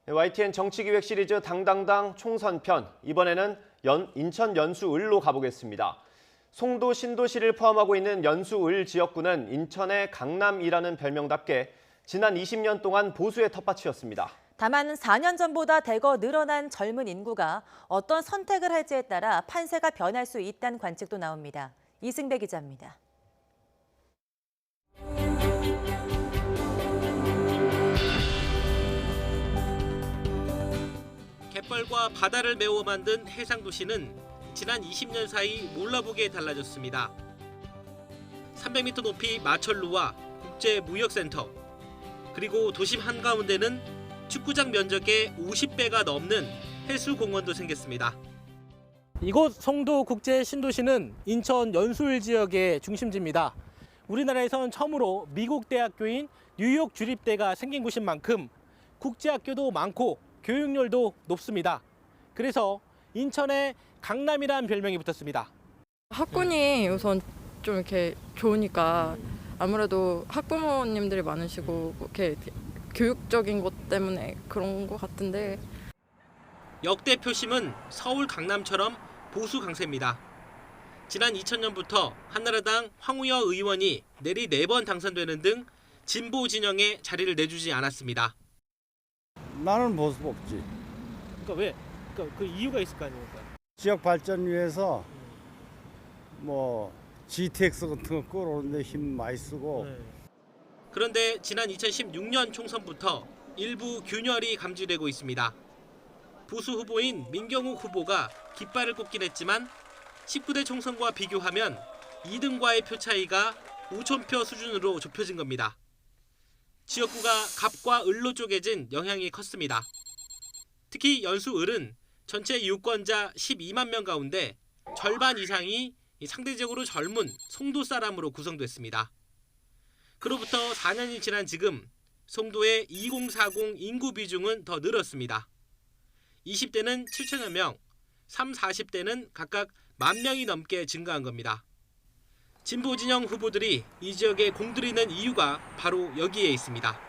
YTN 정치기획 시리즈 당당당 총선편, 이번에는 인천 연수을로 가보겠습니다. 송도, 신도시를 포함하고 있는 연수을 지역구는 인천의 강남이라는 별명답게 지난 20년 동안 보수의 텃밭이었습니다. 다만 4년 전보다 대거 늘어난 젊은 인구가 어떤 선택을 할지에 따라 판세가 변할 수 있다는 관측도 나옵니다. 이승배 기자입니다. 갯벌과 바다를 메워 만든 해상도시는 지난 20년 사이 몰라보게 달라졌습니다. 300m 높이 마철루와 국제무역센터, 그리고 도심 한가운데는 축구장 면적의 50배가 넘는 해수공원도 생겼습니다. 이곳 송도 국제 신도시는 인천 연수을 지역의 중심지입니다. 우리나라에선 처음으로 미국 대학교인 뉴욕 주립대가 생긴 곳인 만큼 국제학교도 많고 교육열도 높습니다. 그래서 인천에 강남이라는 별명이 붙었습니다. 학군이 우선 좀 이렇게 좋으니까 아무래도 학부모님들이 많으시고 이렇게 교육적인 것 때문에 그런 것 같은데. 역대 표심은 서울 강남처럼 보수 강세입니다. 지난 2000년부터 한나라당 황우여 의원이 내리 4번 당선되는 등 진보 진영에 자리를 내주지 않았습니다. 나는 보수 뽑지. 그러니까 왜? 그러니까 그 이유가 있을 거 아닙니까? 지역 발전 위해서 뭐 GTX 같은 거 끌어오는데 힘 많이 쓰고. 그런데 지난 2016년 총선부터 일부 균열이 감지되고 있습니다. 보수 후보인 민경욱 후보가 깃발을 꽂긴 했지만 19대 총선과 비교하면 2등과의 표 차이가 5,000표 수준으로 좁혀진 겁니다. 지역구가 갑과 을로 쪼개진 영향이 컸습니다. 특히 연수을은 전체 유권자 12만 명 가운데 절반 이상이 상대적으로 젊은 송도 사람으로 구성됐습니다. 그로부터 4년이 지난 지금 송도의 2040 인구 비중은 더 늘었습니다. 20대는 7천여 명, 30, 40대는 각각 10,000명이 넘게 증가한 겁니다. 진보 진영 후보들이 이 지역에 공들이는 이유가 바로 여기에 있습니다.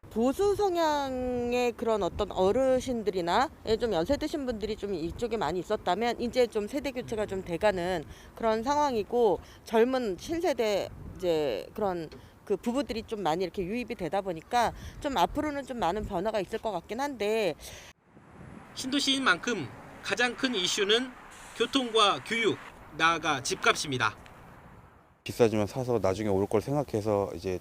보수 성향의 그런 어떤 어르신들이나 좀 연세 드신 분들이 좀 이쪽에 많이 있었다면 이제 좀 세대 교체가 좀 돼가는 그런 상황이고, 젊은 신세대 이제 그런 그 부부들이 좀 많이 이렇게 유입이 되다 보니까 좀 앞으로는 좀 많은 변화가 있을 것 같긴 한데. 신도시인 만큼 가장 큰 이슈는 교통과 교육, 나아가 집값입니다. 비싸지만 사서 나중에 올 걸 생각해서 이제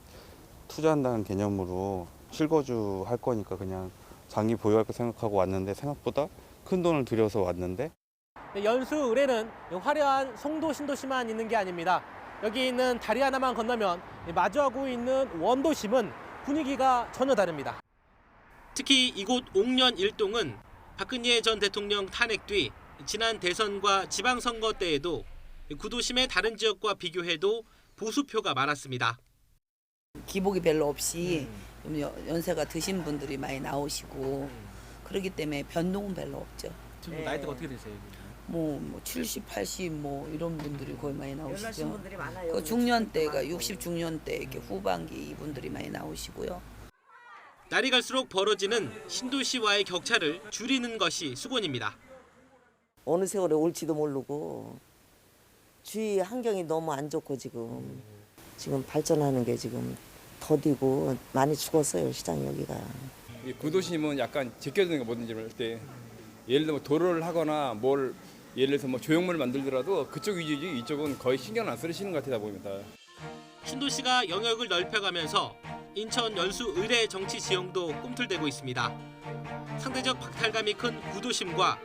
투자한다는 개념으로 실거주 할 거니까 그냥 장기 보유할 거 생각하고 왔는데 생각보다 큰 돈을 들여서 왔는데. 연수을에는 화려한 송도 신도시만 있는 게 아닙니다. 여기 있는 다리 하나만 건너면 마주하고 있는 원도심은 분위기가 전혀 다릅니다. 특히 이곳 옥년 일동은 박근혜 전 대통령 탄핵 뒤 지난 대선과 지방선거 때에도 구도심의 다른 지역과 비교해도 보수표가 많았습니다. 기복이 별로 없이 좀 연세가 드신 분들이 많이 나오시고 그렇기 때문에 변동은 별로 없죠. 지금 나이대가 어떻게 되세요? 뭐 70, 80 뭐 이런 분들이 거의 많이 나오시죠. 연하신 분들이 많아요. 그 중년대가 60 중년대 이렇게 후반기 이분들이 많이 나오시고요. 날이 갈수록 벌어지는 신도시와의 격차를 줄이는 것이 수건입니다. 어느 세월에 올지도 모르고 주위 환경이 너무 안 좋고 지금 발전하는 게 지금 더디고 많이 죽었어요, 시장 여기가. 이 구도심은 약간 제껴지는 거 뭐든지 할 때 예를 들면 도로를 하거나 뭘 예를 들어서 뭐 조형물을 만들더라도 그쪽 위주지 이쪽은 거의 신경 안 쓰시는 것 같다 보입니다. 신도시가 영역을 넓혀가면서 인천 연수을의 정치 지형도 꿈틀대고 있습니다. 상대적 박탈감이 큰 구도심과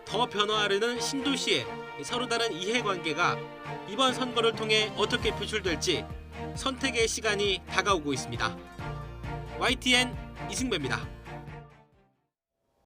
더 변화하려는 신도시의 서로 다른 이해관계가 이번 선거를 통해 어떻게 표출될지 선택의 시간이 다가오고 있습니다. YTN 이승배입니다.